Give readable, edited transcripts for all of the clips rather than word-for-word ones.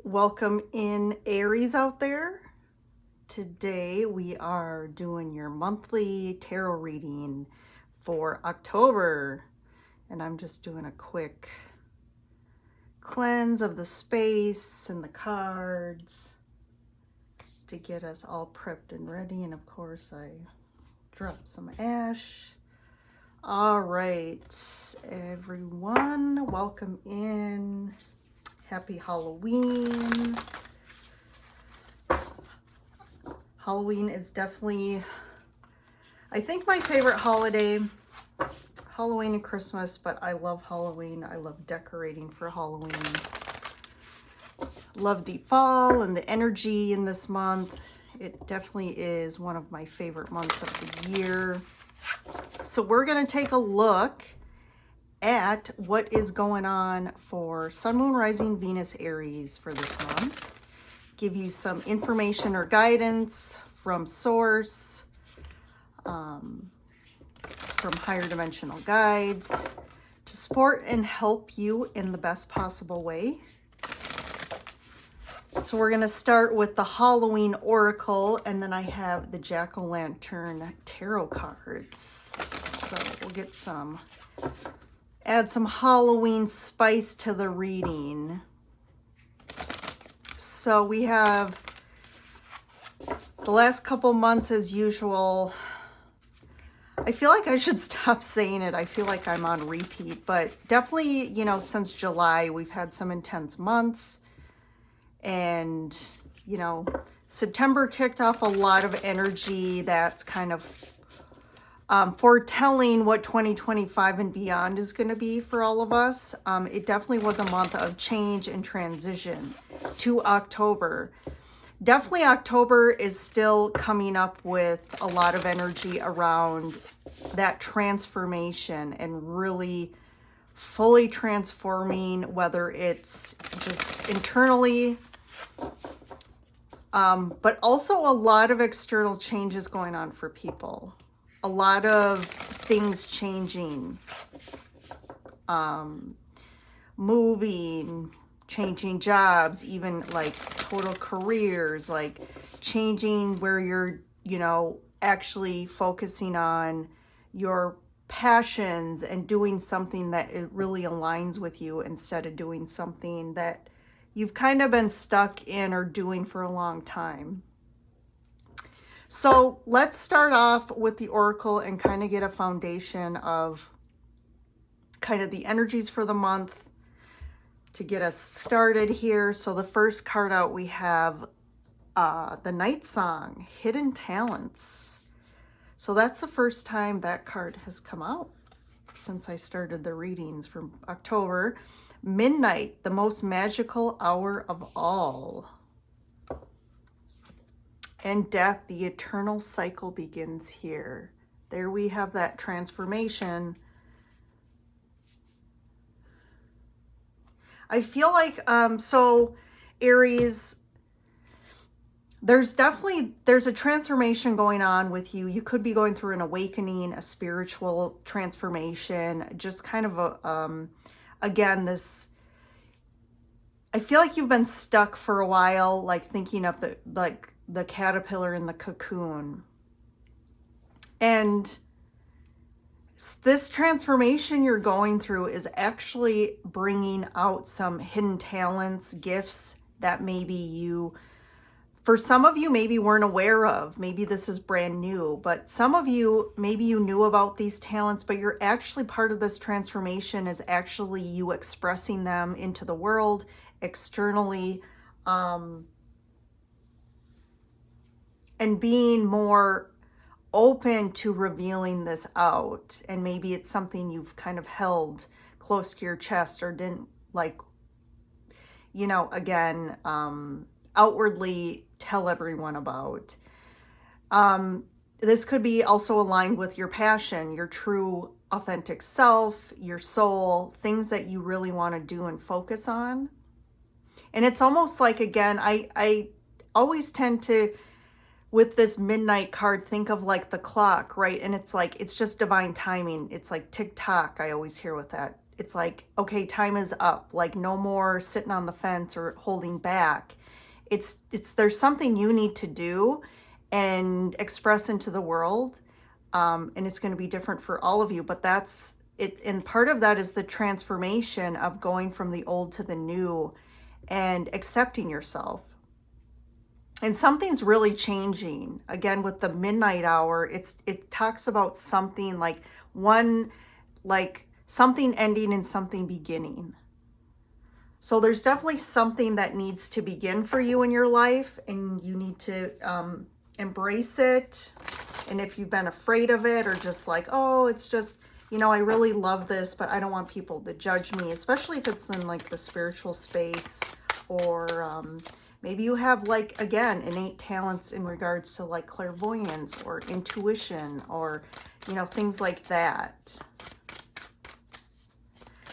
Welcome in, Aries out there. Today we are doing your monthly tarot reading for October, and I'm just doing a quick cleanse of the space and the cards to get us all prepped and ready. And of course I dropped some ash. All right, everyone, welcome in. Happy Halloween. Halloween is definitely, I think, my favorite holiday. Halloween and Christmas, but I love Halloween. I love decorating for Halloween. Love the fall and the energy in this month. It definitely is one of my favorite months of the year. So we're going to take a look at what is going on for Sun, Moon, Rising, Venus, Aries for this month. Give you some information or guidance from source, from higher dimensional guides to support and help you in the best possible way. So we're going to start with the Halloween Oracle, and then I have the Jack-o'-lantern tarot cards. So we'll get add some Halloween spice to the reading. So we have the last couple months as usual. I feel like I should stop saying it. I feel like I'm on repeat, but definitely, you know, since July, we've had some intense months. And, you know, September kicked off a lot of energy that's kind of foretelling what 2025 and beyond is going to be for all of us. It definitely was a month of change and transition to October. Definitely October is still coming up with a lot of energy around that transformation and really fully transforming, whether it's just internally, but also a lot of external changes going on for people. A lot of things changing, moving, changing jobs, even like total careers, like changing where you're, you know, actually focusing on your passions and doing something that it really aligns with you instead of doing something that you've kind of been stuck in or doing for a long time. So let's start off with the Oracle and kind of get a foundation of kind of the energies for the month to get us started here. So the first card out, we have the Night Song, Hidden Talents. So that's the first time that card has come out since I started the readings from October. Midnight, the most magical hour of all. And death, the eternal cycle begins here. There we have that transformation. I feel like, so Aries, there's a transformation going on with you. You could be going through an awakening, a spiritual transformation, just kind of a, again, this, I feel like you've been stuck for a while, like thinking of the caterpillar in the cocoon. And this transformation you're going through is actually bringing out some hidden talents, gifts that maybe you, for some of you, maybe weren't aware of. Maybe this is brand new, but some of you, maybe you knew about these talents, but you're actually part of this transformation is actually you expressing them into the world externally, and being more open to revealing this out. And maybe it's something you've kind of held close to your chest or didn't, like, you know, again, outwardly tell everyone about. This could be also aligned with your passion, your true authentic self, your soul, things that you really want to do and focus on. And it's almost like, again, I always tend to, with this midnight card, think of like the clock, right? And it's like, it's just divine timing. It's like tick tock, I always hear with that. it's like, okay, time is up. Like no more sitting on the fence or holding back. There's something you need to do and express into the world. And it's going to be different for all of you, but that's it. And part of that is the transformation of going from the old to the new and accepting yourself. And something's really changing. Again, with the midnight hour, it talks about something like something ending and something beginning. So there's definitely something that needs to begin for you in your life, and you need to embrace it. And if you've been afraid of it, or just like, oh, it's just, I really love this, but I don't want people to judge me, especially if it's in like the spiritual space, or maybe you have, like, again, innate talents in regards to like clairvoyance or intuition, or, things like that.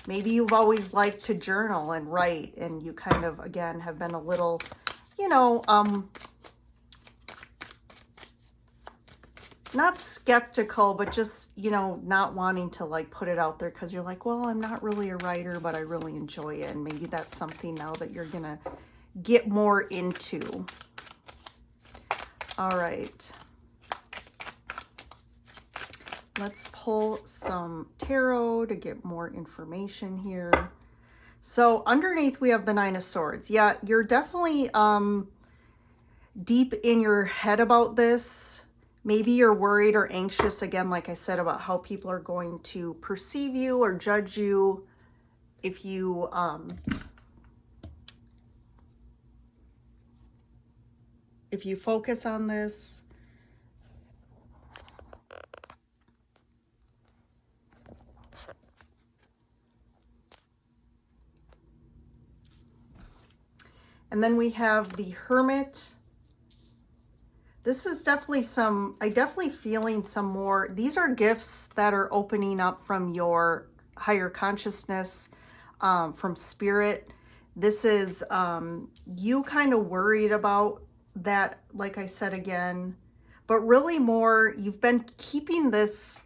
Maybe you've always liked to journal and write, and you kind of, again, have been a little, not skeptical, but just, not wanting to like put it out there because you're like, well, I'm not really a writer, but I really enjoy it. And maybe that's something now that you're going to get more into. All right. Let's pull some tarot to get more information here. So underneath we have the Nine of Swords. Yeah, you're definitely deep in your head about this. Maybe you're worried or anxious, again, like I said, about how people are going to perceive you or judge you if you focus on this. And then we have the Hermit. This is definitely feeling some more. These are gifts that are opening up from your higher consciousness, from spirit. This is you kind of worried about that, like I said again, but really more, you've been keeping this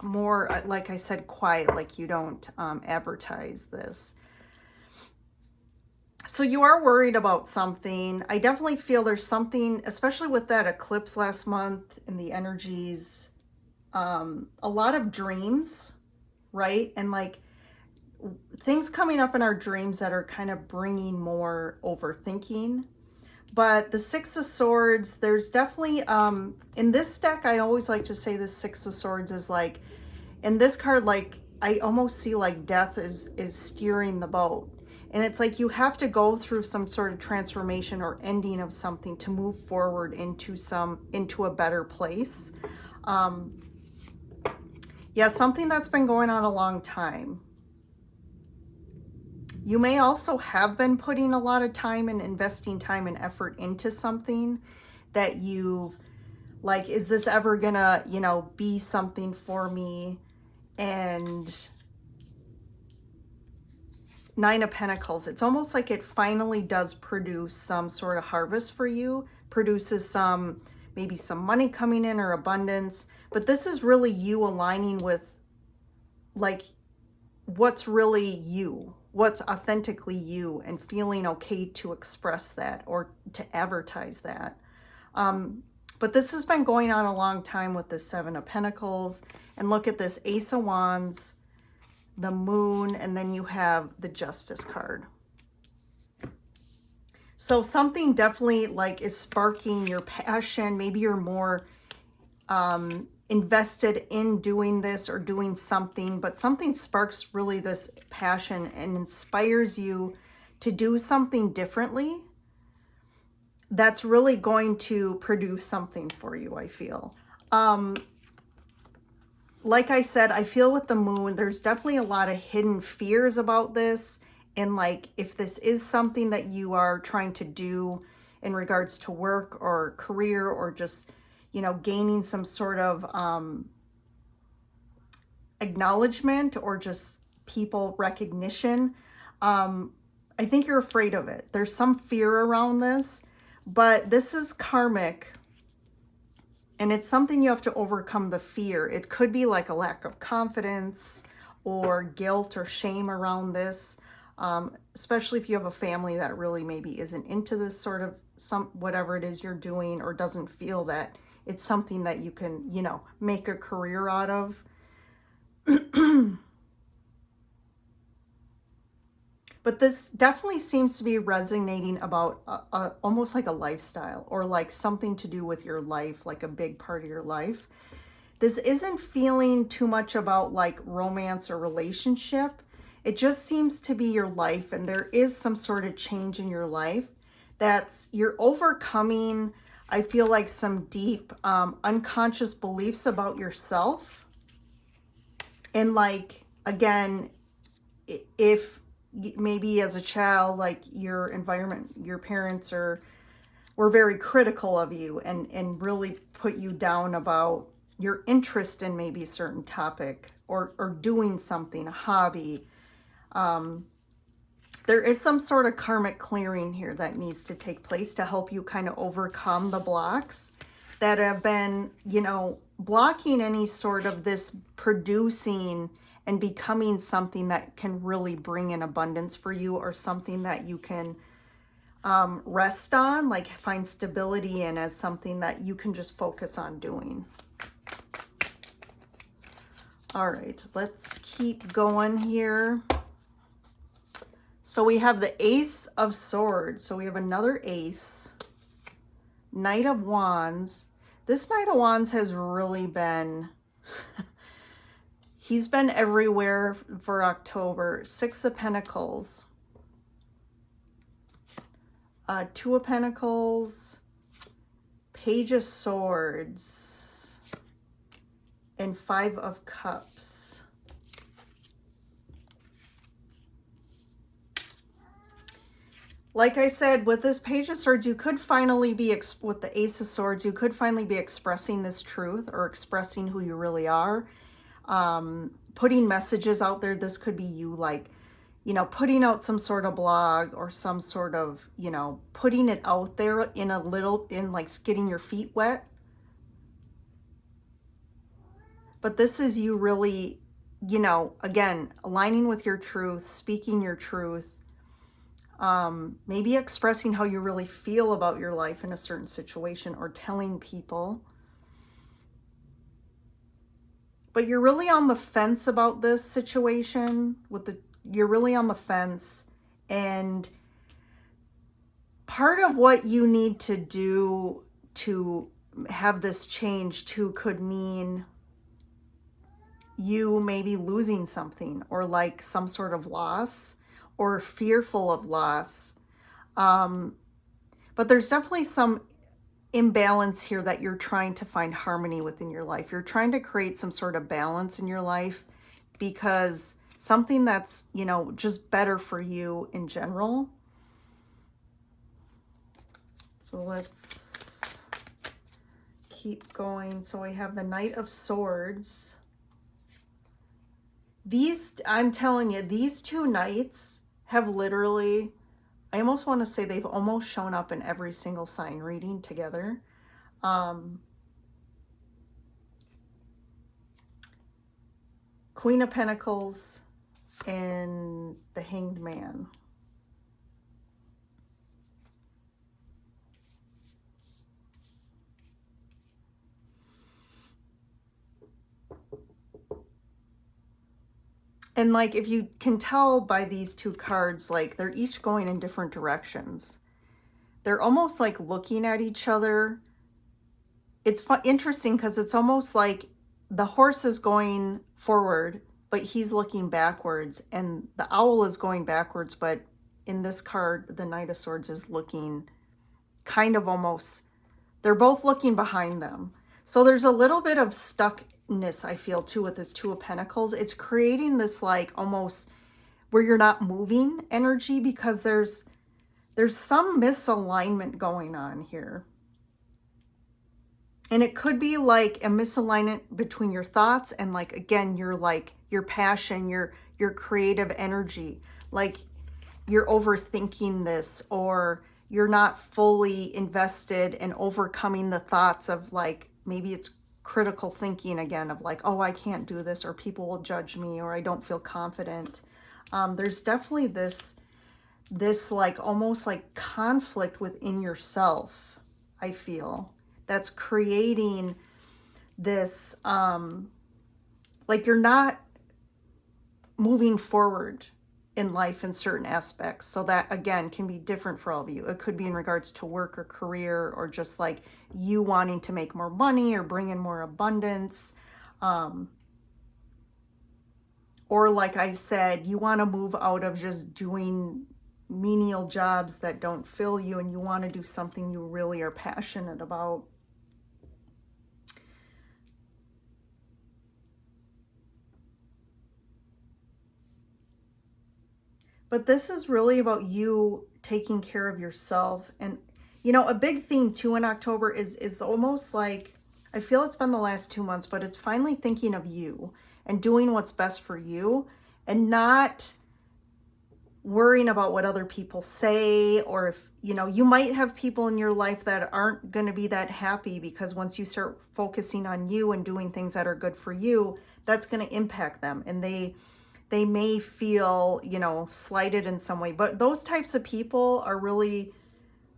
more, like I said, quiet, like you don't advertise this. So you are worried about something. I definitely feel there's something, especially with that eclipse last month and the energies, a lot of dreams, right? And like things coming up in our dreams that are kind of bringing more overthinking. But the Six of Swords, there's definitely, in this deck, I always like to say the Six of Swords is like, in this card, like I almost see like death is steering the boat. And it's like you have to go through some sort of transformation or ending of something to move forward into a better place. Yeah, something that's been going on a long time. You may also have been putting a lot of time and investing time and effort into something that you like, is this ever gonna, be something for me? And Nine of Pentacles, it's almost like it finally does produce some sort of harvest for you, produces maybe some money coming in or abundance, but this is really you aligning with like what's really you, what's authentically you, and feeling okay to express that or to advertise that. But this has been going on a long time with the Seven of Pentacles, and look at this Ace of Wands, the Moon, and then you have the Justice card. So something definitely like is sparking your passion. Maybe you're more invested in doing this or doing something, but something sparks really this passion and inspires you to do something differently that's really going to produce something for you, I feel. Like I said, I feel with the Moon, there's definitely a lot of hidden fears about this. And like, if this is something that you are trying to do in regards to work or career, or just, gaining some sort of acknowledgement or just people recognition, I think you're afraid of it. There's some fear around this, but this is karmic. And it's something you have to overcome the fear. It could be like a lack of confidence, or guilt or shame around this, especially if you have a family that really maybe isn't into this sort of whatever it is you're doing, or doesn't feel that it's something that you can, you know, make a career out of. But this definitely seems to be resonating about almost like a lifestyle, or like something to do with your life, like a big part of your life. This isn't feeling too much about like romance or relationship. It just seems to be your life, and there is some sort of change in your life that's you're overcoming. I feel like some deep unconscious beliefs about yourself. And like, again, if maybe as a child, like your environment, your parents were very critical of you and really put you down about your interest in maybe a certain topic, or doing something, a hobby. There is some sort of karmic clearing here that needs to take place to help you kind of overcome the blocks that have been, you know, blocking any sort of this producing and becoming something that can really bring in abundance for you, or something that you can rest on, like find stability in, as something that you can just focus on doing. All right, let's keep going here. So we have the Ace of Swords. So we have another Ace. Knight of Wands. This Knight of Wands has really been, he's been everywhere for October. Six of Pentacles. Two of Pentacles. Page of Swords. And Five of Cups. Like I said, with this Page of Swords, you could finally be, with the Ace of Swords, you could finally be expressing this truth, or expressing who you really are. Putting messages out there. This could be you, like, you know, putting out some sort of blog, or some sort of, you know, putting it out there in like getting your feet wet. But this is you really, you know, again, aligning with your truth, speaking your truth. Maybe expressing how you really feel about your life in a certain situation, or telling people. But you're really on the fence about this situation. You're really on the fence, and part of what you need to do to have this change too could mean you maybe losing something, or like some sort of loss, or fearful of loss. But there's definitely some imbalance here that you're trying to find harmony within your life. You're trying to create some sort of balance in your life, because something that's, you know, just better for you in general. So let's keep going. So we have the Knight of Swords. I'm telling you, these two knights have literally, I almost want to say they've almost shown up in every single sign reading together. Queen of Pentacles and the Hanged Man. And like, if you can tell by these two cards, like they're each going in different directions. They're almost like looking at each other. It's interesting because it's almost like the horse is going forward, but he's looking backwards, and the owl is going backwards, but in this card, the Knight of Swords is looking kind of almost, they're both looking behind them. So there's a little bit of stuckness, I feel, too, with this Two of Pentacles. It's creating this like almost where you're not moving energy, because there's some misalignment going on here. And it could be like a misalignment between your thoughts and, like, again, your passion, your creative energy. Like you're overthinking this, or you're not fully invested in overcoming the thoughts of, like, maybe it's critical thinking again of like, oh, I can't do this, or people will judge me, or I don't feel confident. There's definitely this like almost like conflict within yourself, I feel, that's creating this, like you're not moving forward in life in certain aspects. So that again can be different for all of you. It could be in regards to work or career, or just like you wanting to make more money or bring in more abundance. Or like I said, you want to move out of just doing menial jobs that don't fill you, and you want to do something you really are passionate about. But this is really about you taking care of yourself. And, you know, a big theme too in October is almost like, I feel it's been the last 2 months, but it's finally thinking of you and doing what's best for you, and not worrying about what other people say, or if, you know, you might have people in your life that aren't going to be that happy, because once you start focusing on you and doing things that are good for you, that's going to impact them, and they may feel, you know, slighted in some way. But those types of people are really,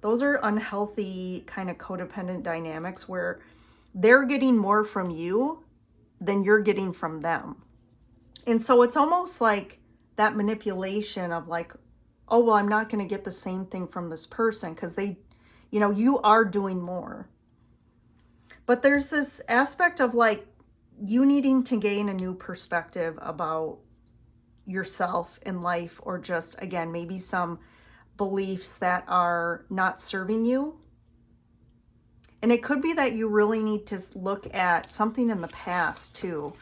those are unhealthy kind of codependent dynamics where they're getting more from you than you're getting from them. And so it's almost like that manipulation of like, oh, well, I'm not going to get the same thing from this person because they, you know, you are doing more. But there's this aspect of like you needing to gain a new perspective about yourself in life, or just again maybe some beliefs that are not serving you. And it could be that you really need to look at something in the past too,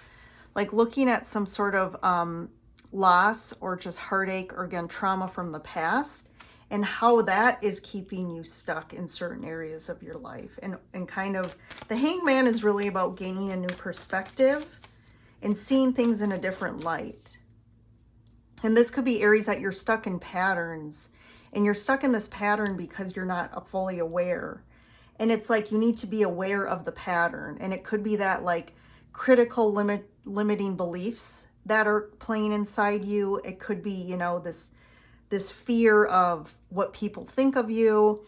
like looking at some sort of loss or just heartache, or again trauma from the past, and how that is keeping you stuck in certain areas of your life. And kind of the Hangman is really about gaining a new perspective and seeing things in a different light. And this could be Aries, that you're stuck in patterns, and you're stuck in this pattern because you're not fully aware. And it's like you need to be aware of the pattern. And it could be that like critical limiting beliefs that are playing inside you. It could be, you know, this fear of what people think of you,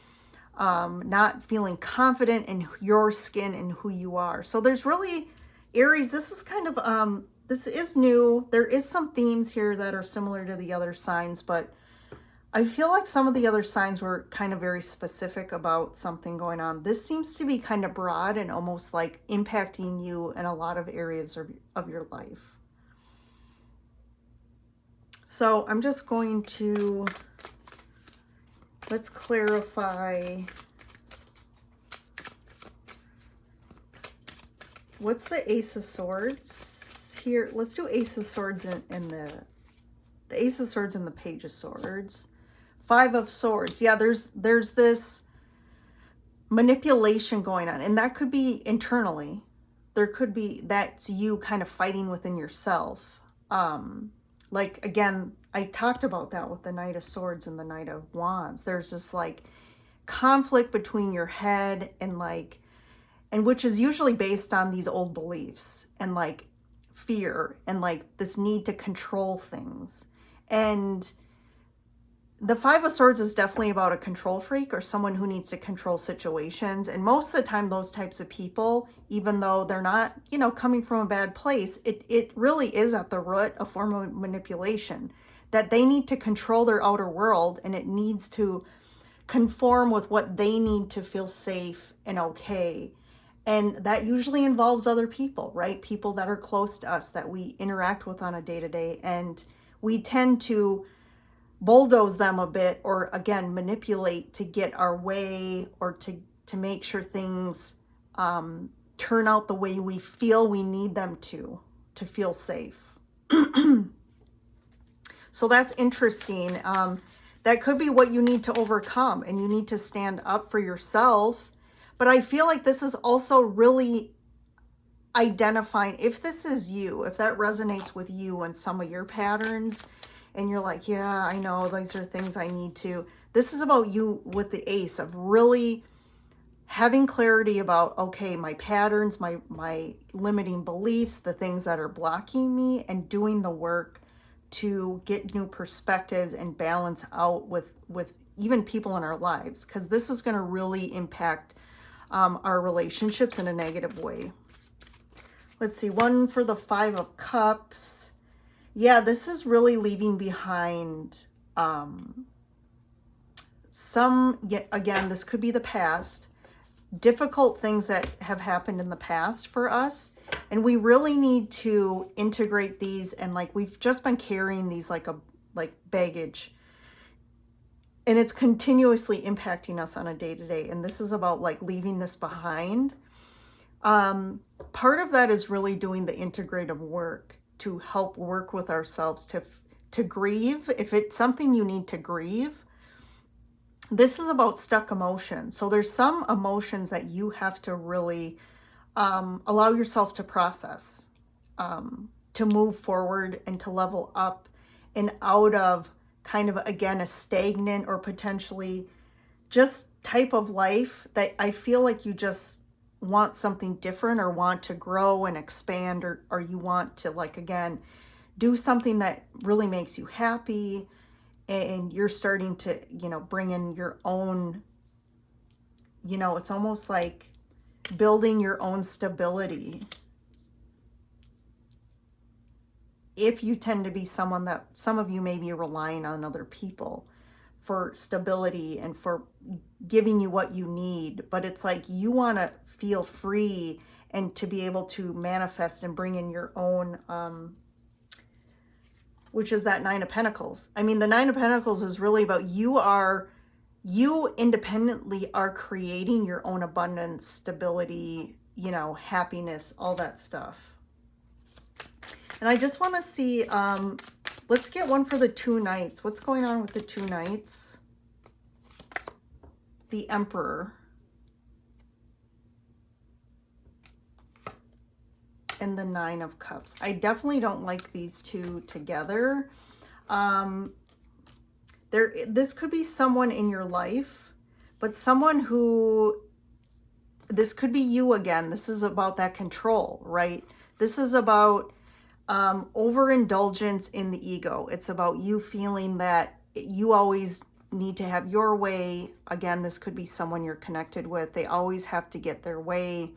not feeling confident in your skin and who you are. So there's really, Aries, this is kind of, this is new. There is some themes here that are similar to the other signs, but I feel like some of the other signs were kind of very specific about something going on. This seems to be kind of broad and almost like impacting you in a lot of areas of your life. So I'm just going to, let's clarify. What's the Ace of Swords here? Let's do Ace of Swords in the Ace of Swords and the Page of Swords. Five of Swords. Yeah, there's this manipulation going on, and that could be internally. There could be that's you kind of fighting within yourself. Like again, I talked about that with the Knight of Swords and the Knight of Wands. There's this like conflict between your head and like, and which is usually based on these old beliefs and like fear and like this need to control things. And the Five of Swords is definitely about a control freak, or someone who needs to control situations. And most of the time, those types of people, even though they're not, you know, coming from a bad place, it really is at the root a form of manipulation, that they need to control their outer world, and it needs to conform with what they need to feel safe and okay. And that usually involves other people, right? People that are close to us that we interact with on a day-to-day. And we tend to bulldoze them a bit, or again, manipulate to get our way, or to make sure things turn out the way we feel we need them to feel safe. So that's interesting. That could be what you need to overcome, and you need to stand up for yourself. But I feel like this is also really identifying, if this is you, if that resonates with you and some of your patterns, and you're like, yeah, I know these are things I need to. This is about you with the Ace of really having clarity about, okay, my patterns, my limiting beliefs, the things that are blocking me, and doing the work to get new perspectives and balance out with even people in our lives, because this is going to really impact our relationships in a negative way. Let's see, one for the Five of Cups. Yeah, this is really leaving behind again, this could be the past, difficult things that have happened in the past for us. And we really need to integrate these, and like we've just been carrying these like baggage, and it's continuously impacting us on a day-to-day. And this is about like leaving this behind. Part of that is really doing the integrative work to help work with ourselves to grieve. If it's something you need to grieve, this is about stuck emotions. So there's some emotions that you have to really allow yourself to process, to move forward and to level up and out of kind of, again, a stagnant or potentially just type of life that I feel like you just want something different, or want to grow and expand, or you want to, like, again, do something that really makes you happy, and you're starting to, bring in your own, it's almost like building your own stability. If you tend to be someone that, some of you may be relying on other people for stability and for giving you what you need, but it's like you want to feel free and to be able to manifest and bring in your own, which is that Nine of Pentacles. I mean, the Nine of Pentacles is really about you independently are creating your own abundance, stability, happiness, all that stuff. And I just want to see, let's get one for the Two Knights. What's going on with the Two Knights? The Emperor. And the Nine of Cups. I definitely don't like these two together. This could be someone in your life, but someone who, this could be you again. This is about that control, right? This is about overindulgence in the ego. It's about you feeling that you always need to have your way. Again, this could be someone you're connected with. They always have to get their way.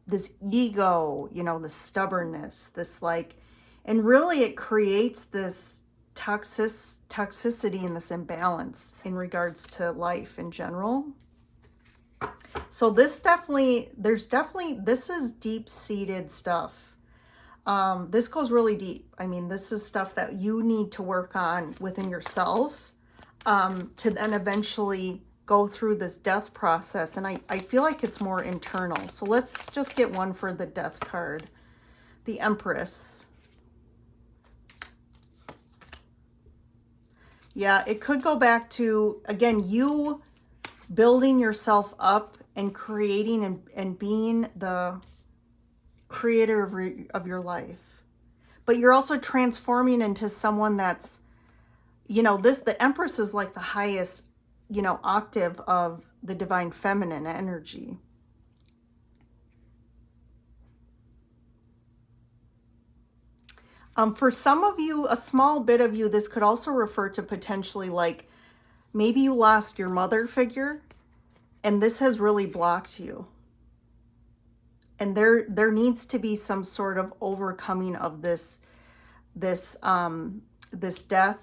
This ego, this stubbornness, this like, and really it creates this toxicity and this imbalance in regards to life in general. So this this is deep-seated stuff. This goes really deep. I mean, this is stuff that you need to work on within yourself, to then eventually go through this death process. And I feel like it's more internal. So let's just get one for the death card. The Empress. Yeah, it could go back to, again, you building yourself up and creating and being the creator of your life. But you're also transforming into someone that's, the Empress is like the highest, octave of the divine feminine energy. For some of you, a small bit of you, this could also refer to potentially like maybe you lost your mother figure and this has really blocked you. And there needs to be some sort of overcoming of this death,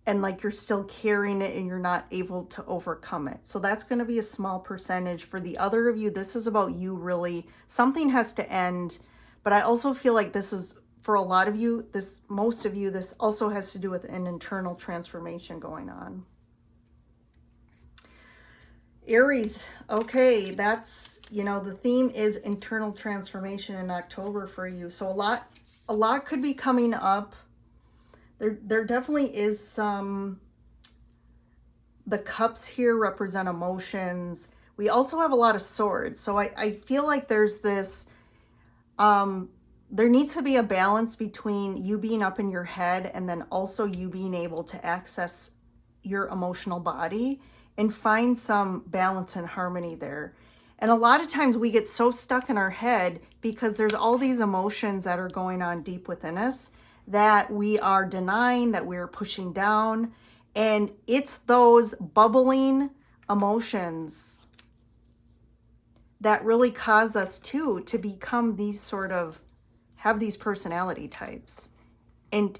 and like you're still carrying it and you're not able to overcome it. So that's going to be a small percentage. For the other of you, this is about you really, something has to end. But I also feel like this is, for a lot of you, most of you, this also has to do with an internal transformation going on. Aries, okay, that's, the theme is internal transformation in October for you. So a lot could be coming up. There definitely is some, the cups here represent emotions. We also have a lot of swords. So I feel like there's this, there needs to be a balance between you being up in your head and then also you being able to access your emotional body and find some balance and harmony there. And a lot of times we get so stuck in our head because there's all these emotions that are going on deep within us that we are denying, that we're pushing down. And it's those bubbling emotions that really cause us to become these sort of, have these personality types. And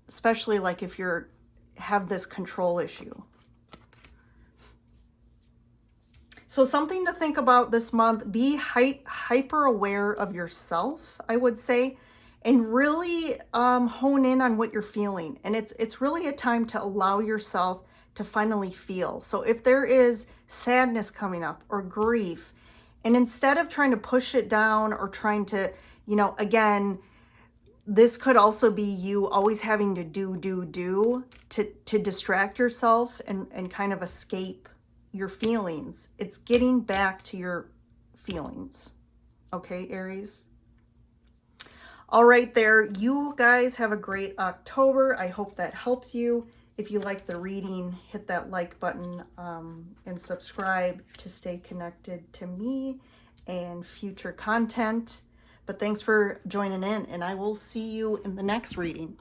especially like if you're, have this control issue. So something to think about this month, be hyper aware of yourself, I would say, and really hone in on what you're feeling. And it's really a time to allow yourself to finally feel. So if there is sadness coming up or grief, and instead of trying to push it down or trying to, you know, again, this could also be you always having to do to distract yourself and kind of escape your feelings. It's getting back to your feelings. Okay, Aries? All right there. You guys have a great October. I hope that helps you. If you like the reading, hit that like button and subscribe to stay connected to me and future content. But thanks for joining in, and I will see you in the next reading.